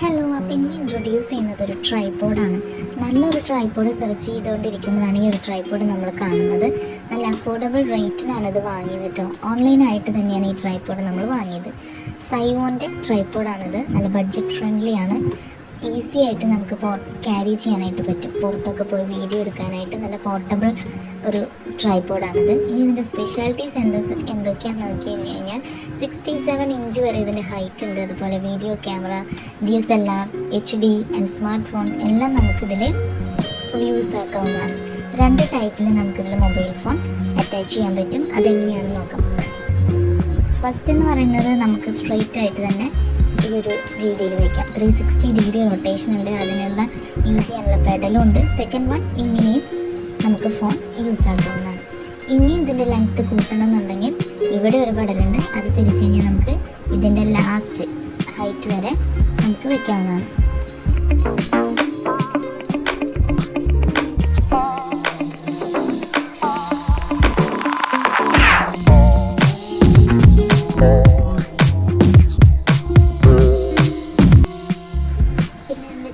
Hello, അപ്പോൾ ഇന്ന് introduce ചെയ്യുന്നത് ഒരു ട്രൈപോഡാണ്. നല്ലൊരു ട്രൈപോഡ് സെർച്ച് ചെയ്തുകൊണ്ടിരിക്കുമ്പോഴാണ് ഈ ഒരു ട്രൈപോഡ് നമ്മൾ കാണുന്നത്. നല്ല അഫോർഡബിൾ റേറ്റിനാണ് ഇത് വാങ്ങിയത് കേട്ടോ. ഓൺലൈനായിട്ട് തന്നെയാണ് ഈ ട്രൈപോഡ് നമ്മൾ വാങ്ങിയത്. സൈവോൻ്റെ ട്രൈപോഡാണിത്. നല്ല ബഡ്ജറ്റ് ഫ്രണ്ട്ലി ആണ്. ഈസി ആയിട്ട് നമുക്ക് ക്യാരി ചെയ്യാനായിട്ട് പറ്റും. പുറത്തൊക്കെ പോയി വീഡിയോ എടുക്കാനായിട്ട് നല്ല പോർട്ടബിൾ ഒരു ട്രൈപോഡാണിത്. ഇനി ഇതിൻ്റെ സ്പെഷ്യാലിറ്റീസ് എന്തൊക്കെയാണെന്ന് നോക്കി കഴിഞ്ഞാൽ 67 ഇഞ്ച് വരെ ഇതിൻ്റെ ഹൈറ്റ് ഉണ്ട്. അതുപോലെ video camera, DSLR, HD and smart phone എല്ലാം നമുക്കിതിൽ യൂസ് ആക്കാവുന്നതാണ്. 2 ടൈപ്പിൽ നമുക്കിതിൽ മൊബൈൽ ഫോൺ അറ്റാച്ച് ചെയ്യാൻ പറ്റും. അതെങ്ങനെയാണെന്ന് നോക്കാം. ഫസ്റ്റ് എന്ന് പറയുന്നത് നമുക്ക് സ്ട്രെയിറ്റ് ആയിട്ട് തന്നെ ഈ ഒരു രീതിയിൽ വയ്ക്കാം. 360 ഡിഗ്രി റൊട്ടേഷൻ ഉണ്ട്. അതിനുള്ള യൂസ് ചെയ്യാനുള്ള പെഡലും ഉണ്ട്. സെക്കൻഡ് വൺ ഇങ്ങനെയും നമുക്ക് ഫോൺ യൂസ് ആക്കാവുന്നതാണ്. ഇനിയും ഇതിൻ്റെ ലെങ്ത്ത് കൂട്ടണം എന്നുണ്ടെങ്കിൽ ഇവിടെ ഒരു പെഡലുണ്ട്. അത് തിരിച്ച് കഴിഞ്ഞാൽ നമുക്ക് ഇതിൻ്റെ ലാസ്റ്റ് ഹൈറ്റ് വരെ നമുക്ക് വയ്ക്കാവുന്നതാണ്.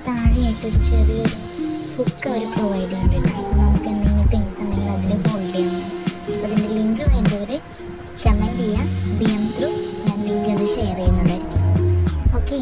താഴെയായിട്ടൊരു ചെറിയൊരു ഹുക്ക് അവർ പ്രൊവൈഡ് ചെയ്യുന്നുണ്ട്. അപ്പോൾ നമുക്ക് എന്തെങ്കിലും തിങ്സ് ഉണ്ടെങ്കിൽ അതിൽ ഹോൾഡ് ചെയ്യാം. അപ്പോൾ ഇതിൻ്റെ ലിങ്ക് വേണ്ടവർ കമൻറ്റ് ചെയ്യാം. DM ത്രൂ ഞാൻ ലിങ്ക് അത് ഷെയർ ചെയ്യുന്നതായിരിക്കും. ഓക്കെ.